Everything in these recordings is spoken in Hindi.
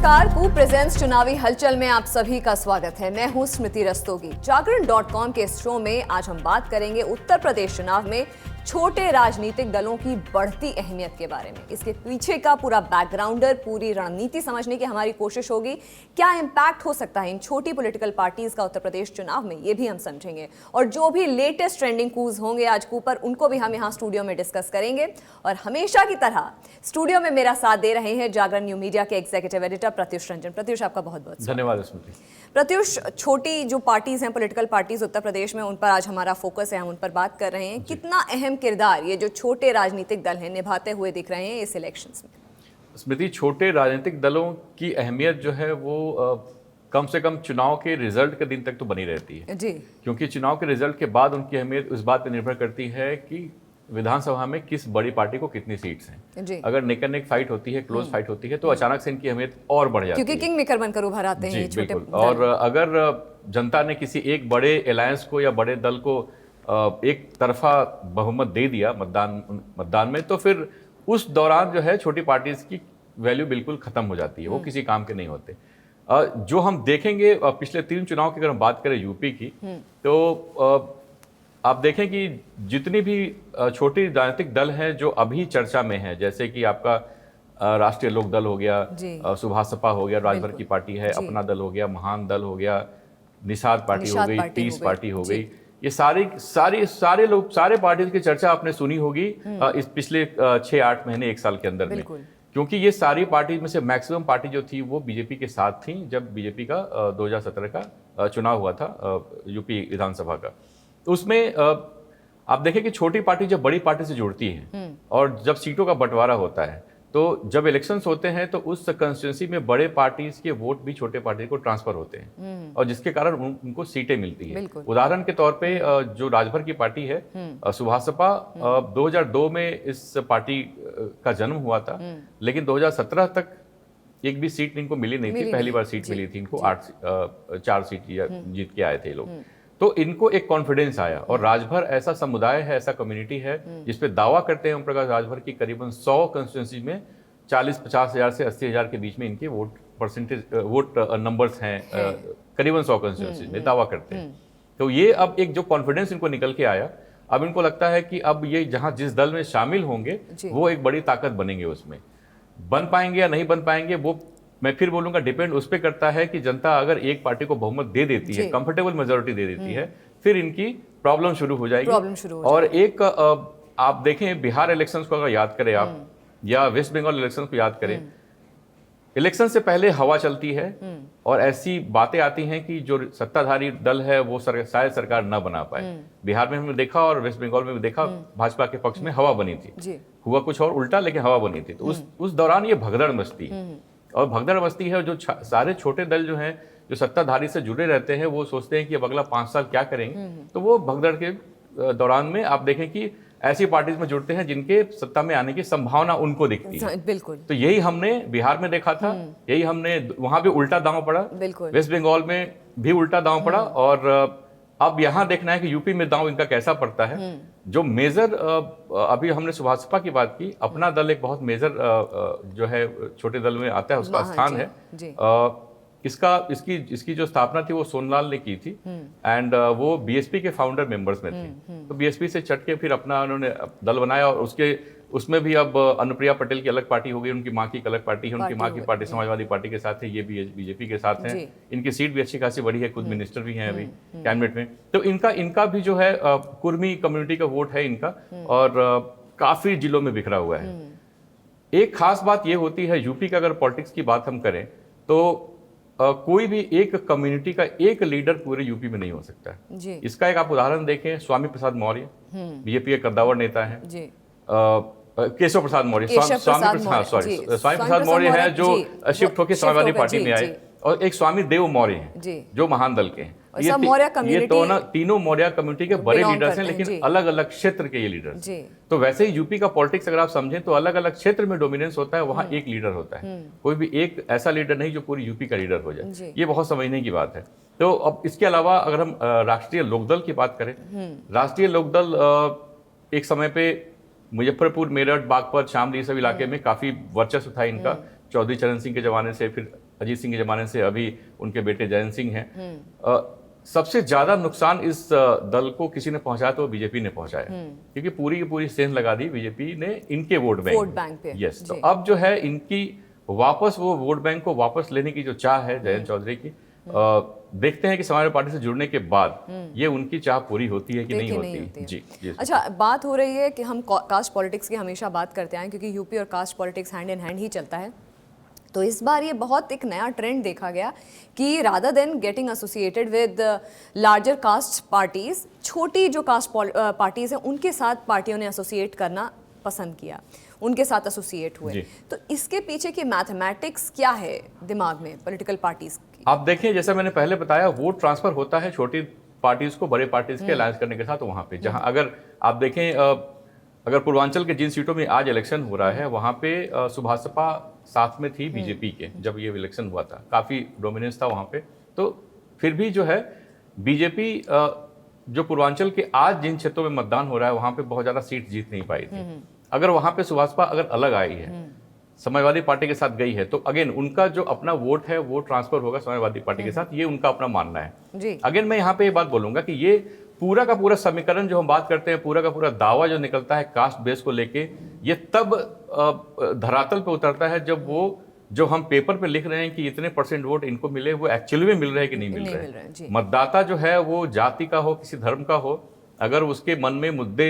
नमस्कार, कूप प्रेजेंट्स चुनावी हलचल में आप सभी का स्वागत है। मैं हूं स्मृति रस्तोगी। जागरण.com के इस शो में आज हम बात करेंगे उत्तर प्रदेश चुनाव में छोटे राजनीतिक दलों की बढ़ती अहमियत के बारे में। इसके पीछे का पूरा बैकग्राउंडर, पूरी रणनीति समझने की हमारी कोशिश होगी। क्या इम्पैक्ट हो सकता है इन छोटी पॉलिटिकल पार्टीज का उत्तर प्रदेश चुनाव में, ये भी हम समझेंगे। और जो भी लेटेस्ट ट्रेंडिंग कूज होंगे आज कूपर, उनको भी हम यहाँ स्टूडियो में डिस्कस करेंगे। और हमेशा की तरह स्टूडियो में मेरा साथ दे रहे हैं जागरण न्यू मीडिया के एग्जीक्यूटिव एडिटर प्रत्युष रंजन। प्रत्युष, आपका बहुत बहुत धन्यवाद स्मृति। प्रत्युष, छोटी जो पार्टीज हैं, पॉलिटिकल पार्टीज उत्तर प्रदेश में, उन पर आज हमारा फोकस है, हम उन पर बात कर रहे हैं। कितना अहम किरदार ये जो छोटे राजनीतिक दल हैं निभाते हुए दिख रहे हैं इस इलेक्शंस में? स्मृति, छोटे राजनीतिक दलों की अहमियत जो है वो कम से कम चुनाव के रिजल्ट के दिन तक तो बनी रहती है जी, क्योंकि चुनाव के रिजल्ट के बाद उनकी अहमियत उस बात पर निर्भर करती है कि विधानसभा में किस बड़ी पार्टी को कितनी सीट्स हैं। जी। अगर नेक एंड नेक फाइट होती है, क्लोज फाइट होती है, तो अचानक से इनकी अहमियत और बढ़ जाती है, क्योंकि किंग मेकर बनकर उभर आते हैं ये छोटे दल। और अगर जनता ने किसी एक बड़े अलायंस को या बड़े दल को एक तरफा बहुमत दे दिया मतदान में, तो फिर उस दौरान जो है छोटी पार्टीज की वैल्यू बिल्कुल खत्म हो जाती है, वो किसी काम के नहीं होते। जो हम देखेंगे पिछले 3 चुनाव की अगर हम बात करें यूपी की, तो आप देखें कि जितनी भी छोटी राजनीतिक दल हैं जो अभी चर्चा में हैं, जैसे कि आपका राष्ट्रीय लोक दल हो गया, सुभाष हो गया, राजभर की पार्टी है, अपना दल हो गया, महान दल हो गया, निषाद पार्टी हो गई, पीस पार्टी हो गई, ये सारे पार्टीज की चर्चा आपने सुनी होगी इस पिछले 6-8 महीने 1 साल के अंदर में, क्योंकि ये सारी पार्टी में से मैक्सिमम पार्टी जो थी वो बीजेपी के साथ थी जब बीजेपी का 2017 का चुनाव हुआ था यूपी विधानसभा का। तो उसमें आप देखें कि छोटी पार्टी जब बड़ी पार्टी से जुड़ती है और जब सीटों का बंटवारा होता है, तो जब इलेक्शंस होते हैं तो उस कंस्टिट्यूंसी में बड़े पार्टीज के वोट भी छोटे पार्टी को ट्रांसफर होते हैं और जिसके कारण उनको सीटें मिलती है। उदाहरण के तौर पे जो राजभर की पार्टी है, सुभाषपा, 2002 में इस पार्टी का जन्म हुआ था, लेकिन 2017 तक एक भी सीट इनको मिली नहीं थी। पहली बार सीट मिली थी इनको, 4 सीट जीत के आए थे लोग। तो इनको एक कॉन्फिडेंस आया, और राजभर ऐसा समुदाय है, ऐसा कम्युनिटी है जिसपे दावा करते हैं ओम प्रकाश राजभर की करीबन 100 कंस्टिट्यूंसी में 40-50 हज़ार से 80 हज़ार के बीच में इनके वोट नंबर्स हैं, करीबन 100 कंस्टिट्यूंसी में दावा करते हैं। तो ये अब एक जो कॉन्फिडेंस इनको निकल के आया, अब इनको लगता है कि अब ये जहाँ जिस दल में शामिल होंगे वो एक बड़ी ताकत बनेंगे। उसमें बन पाएंगे या नहीं बन पाएंगे, वो मैं फिर बोलूंगा डिपेंड उस पर करता है कि जनता अगर एक पार्टी को बहुमत दे देती है, कंफर्टेबल मेजोरिटी दे देती है, फिर इनकी प्रॉब्लम शुरू हो जाएगी। और एक आप देखें बिहार इलेक्शंस को अगर याद करें आप, या वेस्ट बंगाल इलेक्शंस को याद करें, इलेक्शन से पहले हवा चलती है और ऐसी बातें आती हैं कि जो सत्ताधारी दल है वो शायद सरकार न बना पाए। बिहार में हमने देखा और वेस्ट बंगाल में भी देखा, भाजपा के पक्ष में हवा बनी थी, हुआ कुछ और उल्टा, लेकिन हवा बनी थी। तो उस दौरान ये भगदड़ मचती है, और भगदड़ मस्ती है। जो सारे छोटे दल जो हैं, जो सत्ताधारी से जुड़े रहते हैं, वो सोचते हैं कि अब अगला 5 साल क्या करेंगे। तो वो भगदड़ के दौरान में आप देखें कि ऐसी पार्टीज में जुड़ते हैं जिनके सत्ता में आने की संभावना उनको दिखती है। बिल्कुल। तो यही हमने बिहार में देखा था, यही हमने वहां भी उल्टा दांव पड़ा, वेस्ट बंगाल में भी उल्टा दांव पड़ा, और अब यहाँ देखना है कि यूपी में दांव इनका कैसा पड़ता है। जो मेजर अभी हमने सुभाषपा की बात की, अपना दल एक बहुत मेजर जो है छोटे दल में आता है, उसका स्थान है। इसकी जो स्थापना थी वो सोनलाल ने की थी, एंड वो बीएसपी के फाउंडर मेंबर्स में थे। तो बीएसपी से चट के फिर अपना उन्होंने दल बनाया, और उसमें भी अब अनुप्रिया पटेल की अलग पार्टी हो गई, उनकी माँ की एक अलग पार्टी है, उनकी माँ की पार्टी समाजवादी पार्टी के साथ है, ये भी बीजेपी के साथ है। इनकी सीट भी अच्छी खासी बड़ी है, खुद मिनिस्टर भी हैं अभी कैबिनेट में। तो इनका भी जो है कुर्मी कम्युनिटी का वोट है इनका, और काफी जिलों में बिखरा हुआ है। एक खास बात ये होती है यूपी का, अगर पॉलिटिक्स की बात हम करें तो कोई भी एक कम्युनिटी का एक लीडर पूरे यूपी में नहीं हो सकता है। इसका एक आप उदाहरण देखें, स्वामी प्रसाद मौर्य बीजेपी के कद्दावर नेता है, केशव प्रसाद मौर्य, स्वामी प्रसाद मौर्य है जो शिफ्ट होकर समाजवादी पार्टी में आए, और एक स्वामी देव मौर्य हैं जो महान दल के हैं। ये तीनों मौर्य कम्युनिटी के बड़े लीडर्स हैं, लेकिन अलग अलग क्षेत्र के ये लीडर्स। तो वैसे ही यूपी का पॉलिटिक्स अगर आप समझें तो अलग अलग क्षेत्र में डोमिनेंस होता है, वहां एक लीडर होता है, कोई भी एक ऐसा लीडर नहीं जो पूरी यूपी का लीडर हो जाए। ये बहुत समझने की बात है। तो अब इसके अलावा अगर हम राष्ट्रीय लोकदल की बात करें, राष्ट्रीय लोकदल एक समय पे मुजफ्फरपुर, मेरठ, बागपत, शामली सब इलाके में काफी वर्चस्व था इनका। चौधरी चरण सिंह के जमाने से फिर अजीत सिंह के ज़माने से अभी उनके बेटे जयंत सिंह हैं। सबसे ज़्यादा नुकसान इस दल को किसी ने पहुंचाया तो बीजेपी ने पहुंचाया, क्योंकि पूरी की पूरी सेंध लगा दी बीजेपी ने इनके वोट बैंक पे। यस, तो अब जो है इनकी वापस वो वोट बैंक को वापस लेने की जो चाह है जयंत चौधरी की, देखते हैं कि समाजवादी पार्टी से जुड़ने के बाद ये उनकी चाह पूरी होती है कि नहीं होती। जी। अच्छा, बात हो रही है कि हम कास्ट पॉलिटिक्स की हमेशा बात करते हैं, क्योंकि यूपी और caste politics hand in hand ही चलता है। तो इस बार ये बहुत एक नया ट्रेंड देखा गया कि rather than getting associated with larger caste parties, छोटी जो कास्ट पार्टीज हैं उनके साथ पार्टियों ने एसोसिएट करना पसंद किया, उनके साथ एसोसिएट हुए। तो इसके पीछे की मैथमेटिक्स क्या है दिमाग में पॉलिटिकल पार्टीज की? आप देखें, जैसा मैंने पहले बताया, वोट ट्रांसफर होता है छोटी पार्टीज को बड़े पार्टीज के अलायंस करने के साथ वहां पे, जहां अगर आप देखें अगर पूर्वांचल के जिन सीटों में आज इलेक्शन हो रहा है वहां पे सुभाषपा साथ में थी बीजेपी के, जब ये इलेक्शन हुआ था काफी डोमिनेंस था वहां पे। तो फिर भी जो है बीजेपी जो पूर्वांचल के आज जिन क्षेत्रों में मतदान हो रहा है वहां पे बहुत ज्यादा सीट जीत नहीं पाई थी। अगर वहां पे सुभाषपा अगर अलग आई है, समाजवादी पार्टी के साथ गई है, तो अगेन उनका जो अपना वोट है वो ट्रांसफर होगा समाजवादी पार्टी के साथ, ये उनका अपना मानना है। अगेन मैं यहाँ पे ये बात बोलूंगा कि ये पूरा का पूरा समीकरण जो हम बात करते हैं, पूरा का पूरा दावा जो निकलता है कास्ट बेस को लेके, ये तब धरातल पे उतरता है जब वो जो हम पेपर पे लिख रहे हैं कि इतने % वोट इनको मिले, वो एक्चुअली में मिल रहे हैं कि नहीं मिल रहे। मतदाता जो है वो जाति का हो, किसी धर्म का हो, अगर उसके मन में मुद्दे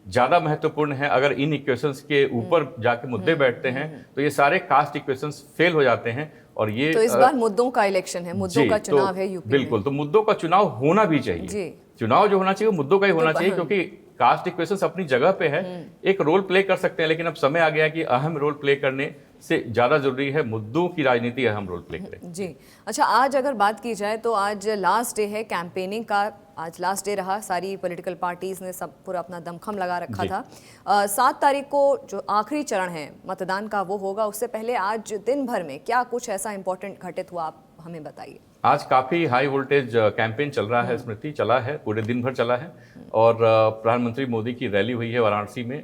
ज्यादा महत्वपूर्ण है, अगर इन इक्वेशंस के ऊपर जाके मुद्दे बैठते हैं तो ये सारे कास्ट इक्वेशंस फेल हो जाते हैं। और ये तो इस बार मुद्दों का इलेक्शन है, मुद्दों का चुनाव है यूपी बिल्कुल, तो मुद्दों का चुनाव होना भी चाहिए। चुनाव जो होना चाहिए वो मुद्दों का ही होना चाहिए, क्योंकि कास्ट इक्वेशंस अपनी जगह पे है, एक रोल प्ले कर सकते हैं, लेकिन अब समय आ गया कि अहम रोल प्ले करने से ज्यादा जरूरी है मुद्दों की राजनीति अहम रोल प्ले करे। जी। अच्छा, आज अगर बात की जाए तो आज लास्ट डे है कैंपेनिंग का, आज लास्ट डे रहा, सारी पॉलिटिकल पार्टीज ने सब पूरा अपना दमखम लगा रखा था। 7 तारीख को जो आखिरी चरण है मतदान का वो होगा, उससे पहले आज दिन भर में क्या कुछ ऐसा इंपॉर्टेंट घटित हुआ, आप हमें बताइए। आज काफी हाई वोल्टेज कैंपेन चल रहा है, स्मृति, चला है, पूरे दिन भर चला है। और प्रधानमंत्री मोदी की रैली हुई है वाराणसी में,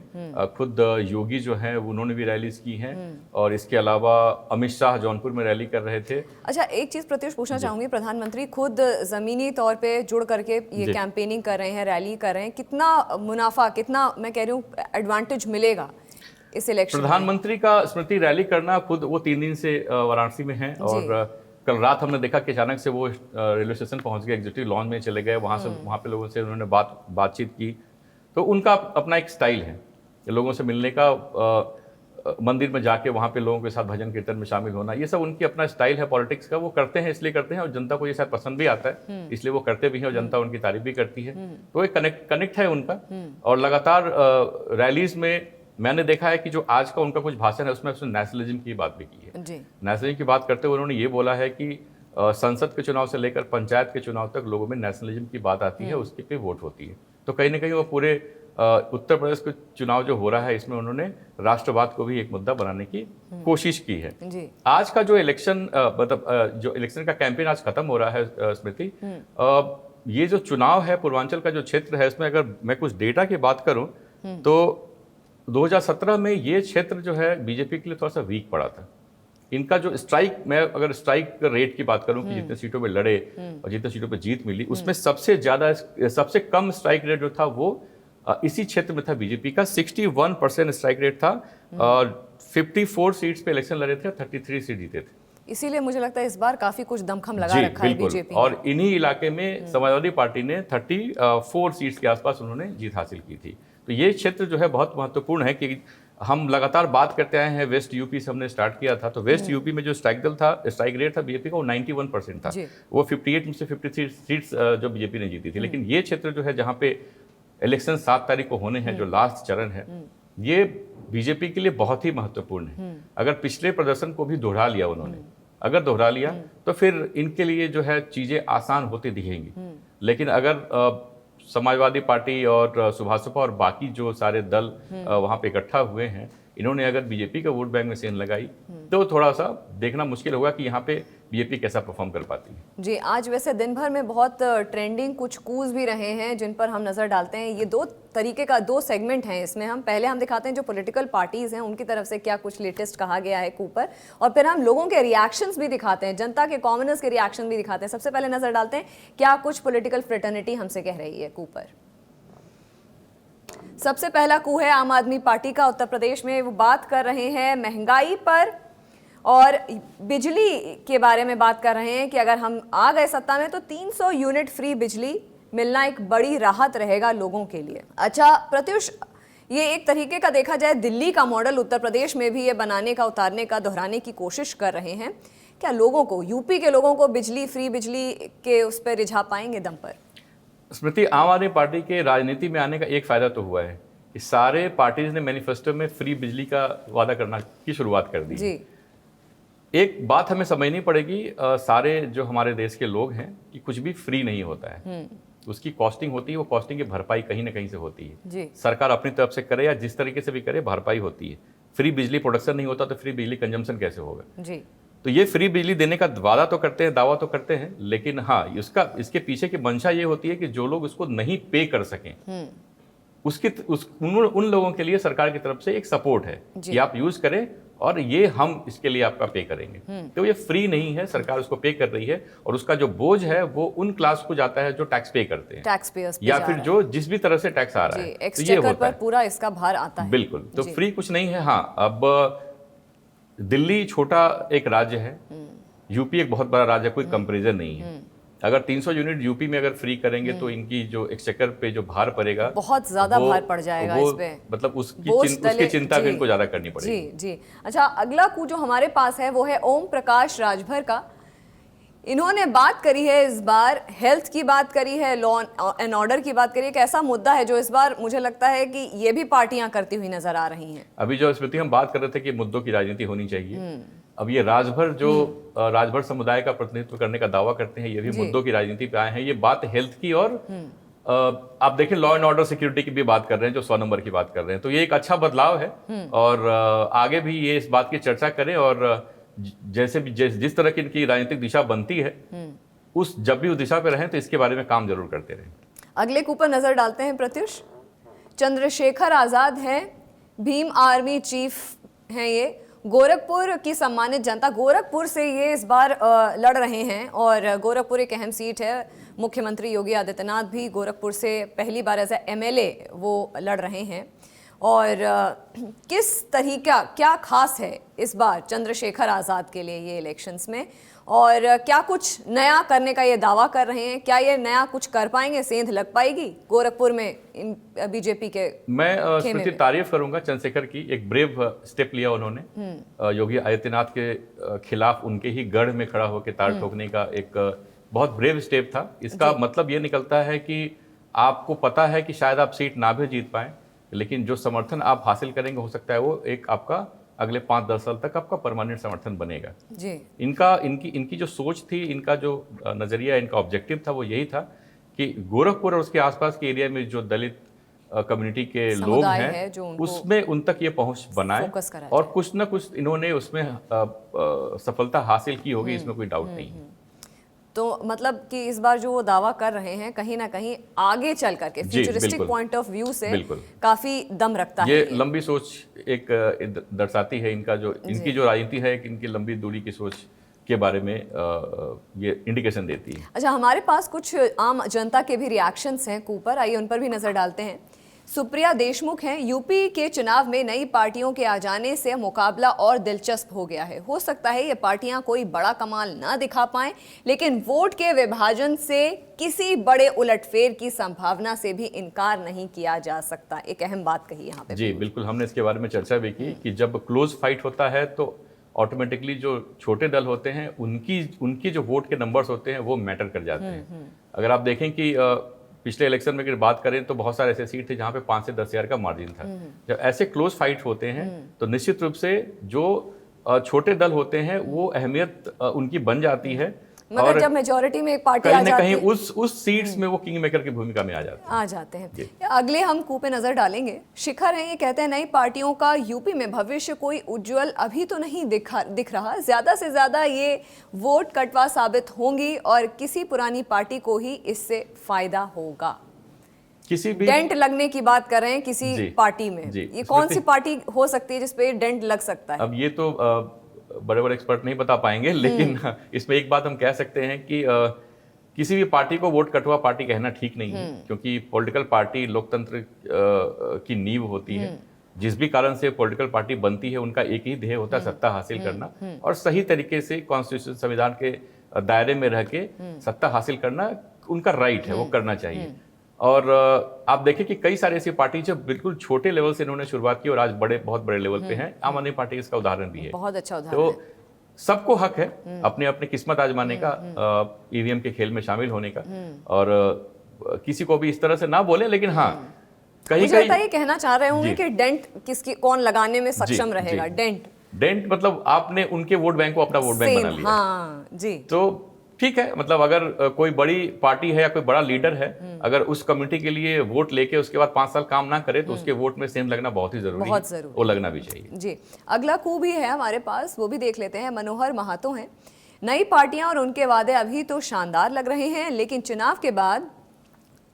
खुद योगी जो है उन्होंने भी रैलीज की हैं, और इसके अलावा अमित शाह जौनपुर में रैली कर रहे थे। अच्छा, एक चीज प्रत्युष पूछना चाहूंगी, प्रधानमंत्री खुद जमीनी तौर पे जुड़ करके ये कैंपेनिंग कर रहे हैं, रैली कर रहे हैं, कितना मुनाफा, कितना मैं कह रही हूँ एडवांटेज मिलेगा इस इलेक्शन? प्रधानमंत्री का, स्मृति, रैली करना खुद वो 3 दिन से वाराणसी में है, और कल रात हमने देखा कि अचानक से वो रेलवे स्टेशन पहुंच गए, एग्जीक्यूटिव लॉन्च में चले गए, वहाँ पे लोगों से उन्होंने बातचीत की। तो उनका अपना एक स्टाइल है लोगों से मिलने का, मंदिर में जाके वहाँ पे लोगों के साथ भजन कीर्तन में शामिल होना, ये सब उनकी अपना स्टाइल है पॉलिटिक्स का। वो करते हैं इसलिए करते हैं, और जनता को ये शायद पसंद भी आता है, इसलिए वो करते भी हैं, और जनता उनकी तारीफ भी करती है। तो एक कनेक्ट है उनका। और लगातार रैलीज में मैंने देखा है कि जो आज का उनका कुछ भाषण है उसमें उसने नेशनलिज्म की बात भी की है। नेशनलिज्म की बात करते हुए उन्होंने ये बोला है कि संसद के चुनाव से लेकर पंचायत के चुनाव तक लोगों में नेशनलिज्म की बात आती है, उसके पे वोट होती है। तो कहीं ना कहीं वो पूरे उत्तर प्रदेश के चुनाव जो हो रहा है इसमें उन्होंने राष्ट्रवाद को भी एक मुद्दा बनाने की कोशिश की है। आज का जो इलेक्शन, मतलब जो इलेक्शन का कैंपेन आज खत्म हो रहा है, स्मृति, ये जो चुनाव है पूर्वांचल का जो क्षेत्र है, इसमें अगर मैं कुछ डेटा की बात करूं तो 2017 में ये क्षेत्र जो है बीजेपी के लिए थोड़ा सा वीक पड़ा था। इनका जो स्ट्राइक, मैं अगर स्ट्राइक रेट की बात करूं कि जितने सीटों पे लड़े और जितने सीटों पे जीत मिली, उसमें सबसे कम स्ट्राइक रेट जो था वो इसी क्षेत्र में था बीजेपी का। 61% स्ट्राइक रेट था, और 54 सीट्स पे इलेक्शन लड़े थे, 33 सीट जीते थे। इसीलिए मुझे लगता है इस बार काफी कुछ दमखम लगा रखा है बीजेपी। और इन्हीं इलाके में समाजवादी पार्टी ने 34 सीट्स के आसपास उन्होंने जीत हासिल की थी। तो ये क्षेत्र जो है बहुत महत्वपूर्ण है कि हम लगातार बात करते आए हैं। वेस्ट यूपी से हमने स्टार्ट किया था, तो वेस्ट यूपी में जो स्ट्राइक रेट था बीजेपी का, वो 91% था। वो 58 में से 53 सीट्स जो बीजेपी ने जीती थी। लेकिन ये क्षेत्र जो है जहाँ पे इलेक्शन 7 तारीख को होने हैं, जो लास्ट चरण है, ये बीजेपी के लिए बहुत ही महत्वपूर्ण है। अगर पिछले प्रदर्शन को भी दोहरा लिया उन्होंने, अगर दोहरा लिया तो फिर इनके लिए जो है चीजें आसान होती दिखेंगी। लेकिन अगर समाजवादी पार्टी और सुभाषपा और बाकी जो सारे दल वहां पे इकट्ठा हुए हैं, इन्होंने अगर बीजेपी का वोट बैंक में सेंध लगाई तो थोड़ा सा देखना मुश्किल होगा कि यहाँ पे बीजेपी कैसा परफॉर्म कर पाती है। जी, आज वैसे दिन भर में बहुत ट्रेंडिंग कुछ कूज भी रहे हैं जिन पर हम नज़र डालते हैं। ये दो तरीके का दो सेगमेंट हैं इसमें। हम पहले हम दिखाते हैं जो पॉलिटिकल पार्टीज़ हैं उनकी तरफ से क्या कुछ लेटेस्ट कहा गया है कू पर, और फिर हम लोगों के रिएक्शंस भी दिखाते हैं, जनता के कॉमनर्स के रिएक्शन भी दिखाते हैं। सबसे पहले नज़र डालते हैं क्या कुछ पॉलिटिकल फ्रेटर्निटी हमसे कह रही है कू पर। सबसे पहला कू है आम आदमी पार्टी का उत्तर प्रदेश में। वो बात कर रहे हैं महंगाई पर और बिजली के बारे में बात कर रहे हैं कि अगर हम आ गए सत्ता में तो 300 यूनिट फ्री बिजली मिलना एक बड़ी राहत रहेगा लोगों के लिए। अच्छा प्रत्युष, ये एक तरीके का देखा जाए दिल्ली का मॉडल उत्तर प्रदेश में भी ये बनाने का, उतारने का, दोहराने की कोशिश कर रहे हैं। क्या लोगों को, यूपी के लोगों को बिजली, फ्री बिजली के उस पर रिझा पाएंगे दम पर? स्मृति, आम आदमी पार्टी के राजनीति में आने का एक फायदा तो हुआ है कि सारे पार्टीज ने मैनिफेस्टो में फ्री बिजली का वादा करना की शुरुआत कर दी। जी। एक बात हमें समझनी पड़ेगी, सारे जो हमारे देश के लोग हैं कि कुछ भी फ्री नहीं होता है, उसकी कॉस्टिंग होती है, वो कॉस्टिंग की भरपाई कहीं ना कहीं से होती है। जी। सरकार अपनी तरफ से करे या जिस तरीके से भी करे, भरपाई होती है। फ्री बिजली प्रोडक्शन नहीं होता तो फ्री बिजली कंजम्पशन कैसे होगा? जी। तो ये फ्री बिजली देने का वादा तो करते हैं, दावा तो करते हैं, लेकिन हाँ इसके पीछे की मंशा ये होती है कि जो लोग उसको नहीं पे कर सकें उन लोगों के लिए सरकार की तरफ से एक सपोर्ट है कि आप यूज करें और ये हम इसके लिए आपका पे करेंगे। तो ये फ्री नहीं है, सरकार उसको पे कर रही है और उसका जो बोझ है वो उन क्लास को जाता है जो टैक्स पे करते हैं, टैक्स पेयर्स या फिर जो जिस भी तरह से टैक्स आ रहा है, तो ये होता पर पूरा इसका भार आता है। बिल्कुल। तो फ्री कुछ नहीं है। हाँ, अब दिल्ली छोटा एक राज्य है, यूपी एक बहुत बड़ा राज्य, कोई कंपैरिजन नहीं है। अगर 300 यूनिट यूपी में अगर फ्री करेंगे तो इनकी जो एक्सचेकर पे जो भार पड़ेगा बहुत ज्यादा भार पड़ जाएगा इस पे, मतलब उसकी चिंता भी इनको ज्यादा करनी पड़ेगी। जी जी। अच्छा, अगला कू जो हमारे पास है वो है ओम प्रकाश राजभर का। इन्होंने बात करी है इस बार, हेल्थ की बात करी है, लॉ एंड ऑर्डर की बात करी है। एक ऐसा मुद्दा है जो इस बार मुझे लगता है कि ये भी पार्टियां करती हुई नजर आ रही हैं। अभी जो स्मृति हम बात कर रहे थे कि मुद्दों की राजनीति होनी चाहिए, अब ये राजभर जो राजभर समुदाय का प्रतिनिधित्व करने का दावा करते हैं, ये भी मुद्दों की राजनीति पे आए हैं। ये बात हेल्थ की और आप देखें लॉ एंड ऑर्डर सिक्योरिटी की भी बात कर रहे हैं, जो 100 नंबर की बात कर रहे हैं। तो ये एक अच्छा बदलाव है और आगे भी ये इस बात की चर्चा करें और जैसे भी जिस तरह की इनकी राजनीतिक दिशा बनती है जब भी उस दिशा पे रहें तो इसके बारे में काम जरूर करते रहें। अगले कू पर नजर डालते हैं प्रत्युष। चंद्रशेखर आजाद हैं, भीम आर्मी चीफ हैं ये। गोरखपुर की सम्मानित जनता, गोरखपुर से ये इस बार लड़ रहे हैं और गोरखपुर एक अहम सीट है। मुख्यमंत्री योगी आदित्यनाथ भी गोरखपुर से पहली बार एज एमएलए वो लड़ रहे हैं। और किस तरीका, क्या खास है इस बार चंद्रशेखर आज़ाद के लिए ये इलेक्शंस में, और क्या कुछ नया करने का ये दावा कर रहे हैं? क्या ये नया कुछ कर पाएंगे? सेंध लग पाएगी गोरखपुर में बीजेपी के? मैं स्मृति तारीफ करूंगा चंद्रशेखर की, एक ब्रेव स्टेप लिया उन्होंने। योगी आदित्यनाथ के खिलाफ उनके ही गढ़ में खड़ा होकर तार ठोकने का एक बहुत ब्रेव स्टेप था। इसका मतलब ये निकलता है कि आपको पता है कि शायद आप सीट ना भी जीत पाए, लेकिन जो समर्थन आप हासिल करेंगे हो सकता है वो एक आपका अगले 5-10 साल तक आपका परमानेंट समर्थन बनेगा। जी। इनकी जो सोच थी, इनका जो नजरिया, इनका ऑब्जेक्टिव था वो यही था कि गोरखपुर और उसके आसपास के एरिया में जो दलित कम्युनिटी के लोग हैं उसमें उन तक ये पहुंच बनाए और कुछ ना कुछ इन्होंने उसमें सफलता हासिल की होगी, इसमें कोई डाउट नहीं है। तो मतलब कि इस बार जो वो दावा कर रहे हैं कहीं ना कहीं आगे चल करके फ्यूचरिस्टिक पॉइंट ऑफ व्यू से काफी दम रखता है। ये लंबी सोच एक दर्शाती है इनकी जो राजनीति है, इनकी लंबी दूरी की सोच के बारे में ये इंडिकेशन देती है। अच्छा, हमारे पास कुछ आम जनता के भी रिएक्शंस हैं कूपर, आइए उन पर भी नजर डालते हैं। सुप्रिया देशमुख हैं, यूपी के चुनाव में नई पार्टियों के आ जाने से मुकाबला और दिलचस्प हो गया है। हो सकता है ये पार्टियां कोई बड़ा कमाल ना दिखा पाएं, लेकिन वोट के विभाजन से किसी बड़े उलटफेर की संभावना से भी इनकार नहीं किया जा सकता। एक अहम बात कही यहाँ पे। जी बिल्कुल, हमने इसके बारे में चर्चा भी की कि जब क्लोज फाइट होता है तो ऑटोमेटिकली जो छोटे दल होते हैं उनकी जो वोट के नंबर्स होते हैं वो मैटर कर जाते हैं। अगर आप देखें कि पिछले इलेक्शन में अगर बात करें तो बहुत सारे ऐसे सीट थे जहाँ पे 5 से 10 हज़ार का मार्जिन था। जब ऐसे क्लोज फाइट होते हैं तो निश्चित रूप से जो छोटे दल होते हैं वो अहमियत उनकी बन जाती है मगर जब मेजोरिटी में एक पार्टी आ कहीं न जाती कहीं है, उस सीट्स में वो किंग मेकर की भूमिका में आ जाते हैं। अगले हम coup पे नजर डालेंगे। शिखर हैं, ये कहते हैं नई पार्टियों का यूपी में भविष्य कोई उज्जवल अभी तो नहीं दिख रहा, ज्यादा से ज्यादा ये वोट कटवा साबित होंगी और किसी पुरानी पार्टी को ही इससे फायदा होगा। किसी भी डेंट लगने की बात कर रहे हैं किसी पार्टी में, ये कौन सी पार्टी हो सकती है जिसपे डेंट लग सकता है? अब ये तो बड़े बड़े एक्सपर्ट नहीं बता पाएंगे, लेकिन इसमें एक बात हम कह सकते हैं कि किसी भी पार्टी को वोट कटवा पार्टी कहना ठीक नहीं है, क्योंकि पॉलिटिकल पार्टी लोकतंत्र की नींव होती है। जिस भी कारण से पॉलिटिकल पार्टी बनती है उनका एक ही ध्येय होता है, सत्ता हासिल करना, और सही तरीके से कॉन्स्टिट्यूशन संविधान के दायरे में रह के सत्ता हासिल करना उनका राइट है, वो करना चाहिए। और आप देखें कि कई सारी ऐसी पार्टी जो बिल्कुल छोटे लेवल से इन्होंने शुरुआत की और आज बहुत बड़े लेवल पे हैं। आम आदमी पार्टी इसका उदाहरण भी है, बहुत अच्छा उदाहरण तो है। सबको हक है अपने अपने किस्मत आजमाने का, ईवीएम के खेल में शामिल होने का, और किसी को भी इस तरह से ना बोले, लेकिन हाँ कहीं मुझे लगता है ये कहना चाह रहे होंगे कि डेंट किसकी कौन लगाने में सक्षम रहेगा। डेंट मतलब आपने उनके वोट बैंक को अपना वोट बैंक बना लिया। हाँ जी, तो ठीक है, मतलब अगर कोई बड़ी पार्टी है या कोई बड़ा लीडर है, अगर उस कम्युनिटी के लिए वोट लेके उसके बाद 5 साल काम ना करे तो उसके वोट में सेंध लगना बहुत ही जरूरी है, वो लगना भी चाहिए जी। अगला coup भी है हमारे पास, वो भी देख लेते हैं। मनोहर महातो हैं, नई पार्टियां और उनके वादे अभी तो शानदार लग रहे हैं, लेकिन चुनाव के बाद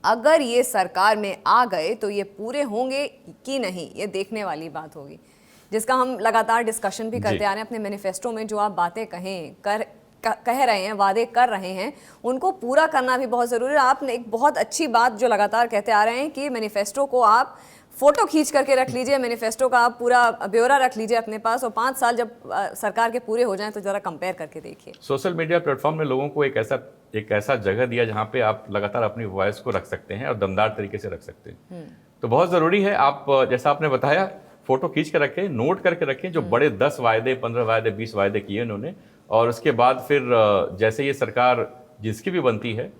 अगर ये सरकार में आ गए तो ये पूरे होंगे कि नहीं, ये देखने वाली बात होगी, जिसका हम लगातार डिस्कशन भी करते आ रहे हैं। अपने मैनिफेस्टो में जो आप बातें कह रहे हैं, वादे कर रहे हैं, उनको पूरा करना भी बहुत ज़रूरी है। आपने एक बहुत अच्छी बात जो लगातार कहते आ रहे हैं कि मैनिफेस्टो को आप फोटो खींच करके रख लीजिए, मैनिफेस्टो का आप पूरा ब्यौरा रख लीजिए अपने पास, और 5 साल जब सरकार के पूरे हो जाएं तो ज़रा कंपेयर करके देखिए। सोशल मीडिया प्लेटफॉर्म ने लोगों को एक ऐसा जगह दिया जहाँ पे आप लगातार अपनी वॉइस को रख सकते हैं और दमदार तरीके से रख सकते हैं। तो बहुत ज़रूरी है, आप जैसा आपने बताया, फोटो खींच के रखें, नोट करके रखें जो बड़े 10 वायदे, 15 वायदे, 20 वायदे किए उन्होंने, और उसके बाद फिर जैसे ये सरकार जिसकी भी बनती है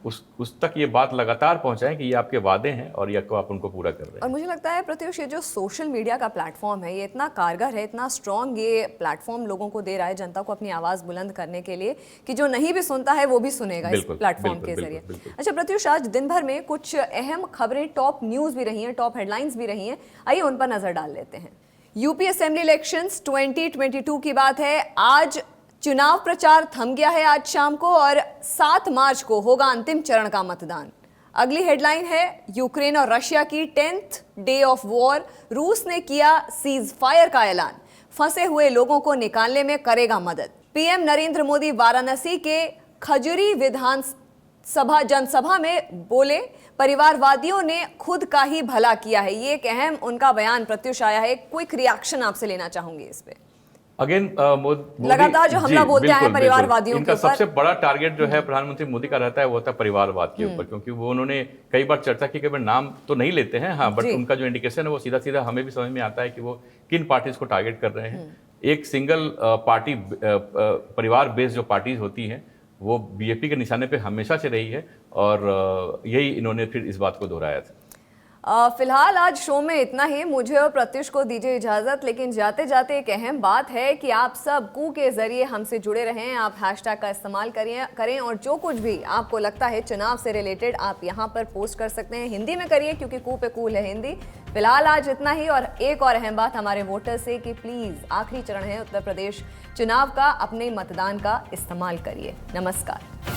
उस तक ये बात लगातार पहुंचाएं कि ये आपके वादे हैं और ये आप उनको पूरा कर रहे हैं। और मुझे लगता है प्रत्युष, ये जो सोशल मीडिया का प्लेटफॉर्म है ये इतना कारगर है, इतना स्ट्रॉन्ग ये प्लेटफॉर्म लोगों को दे रहा है, जनता को अपनी आवाज़ बुलंद करने के लिए, कि जो नहीं भी सुनता है वो भी सुनेगा इस प्लेटफॉर्म के जरिए। अच्छा प्रत्युष, आज दिन भर में कुछ अहम खबरें, टॉप न्यूज़ भी रही हैं, टॉप हेडलाइंस भी रही हैं, आइए उन पर नजर डाल लेते हैं। यूपी असेंबली इलेक्शंस 2022 की बात है। आज चुनाव प्रचार थम गया है आज शाम को, और 7 मार्च को होगा अंतिम चरण का मतदान। अगली हेडलाइन है यूक्रेन और रशिया की 10th डे ऑफ वॉर, रूस ने किया सीज फायर का ऐलान, फंसे हुए लोगों को निकालने में करेगा मदद। पीएम नरेंद्र मोदी वाराणसी के खजुरी विधानसभा जनसभा में बोले, परिवारवादियों ने खुद का ही भला किया है। ये एक अहम उनका बयान प्रत्युष आया है, क्विक रिएक्शन आपसे लेना चाहूंगी इस पे। अगेन लगातार जो हमला बोलते हैं परिवारवादियों इनका सबसे बड़ा टारगेट जो है प्रधानमंत्री मोदी का रहता है वो होता है परिवारवाद के ऊपर, क्योंकि वो उन्होंने कई बार चर्चा की, कई बार नाम तो नहीं लेते हैं, हाँ, बट उनका जो इंडिकेशन है वो सीधा सीधा हमें भी समझ में आता है कि वो किन पार्टीज को टारगेट कर रहे हैं। एक सिंगल पार्टी परिवार बेस्ड जो पार्टीज होती हैं वो बीजेपी के निशाने पे हमेशा से रही है, और यही इन्होंने फिर इस बात को दोहराया था। फिलहाल आज शो में इतना ही। मुझे और प्रत्युष को दीजिए इजाजत, लेकिन जाते जाते एक अहम बात है कि आप सब कू के जरिए हमसे जुड़े रहें, आप हैशटैग का इस्तेमाल करें, और जो कुछ भी आपको लगता है चुनाव से रिलेटेड आप यहाँ पर पोस्ट कर सकते हैं। हिंदी में करिए क्योंकि कू पे कूल है हिंदी। फिलहाल आज इतना ही, और एक और अहम बात हमारे वोटर से कि प्लीज आखिरी चरण है उत्तर प्रदेश चुनाव का, अपने मतदान का इस्तेमाल करिए। नमस्कार।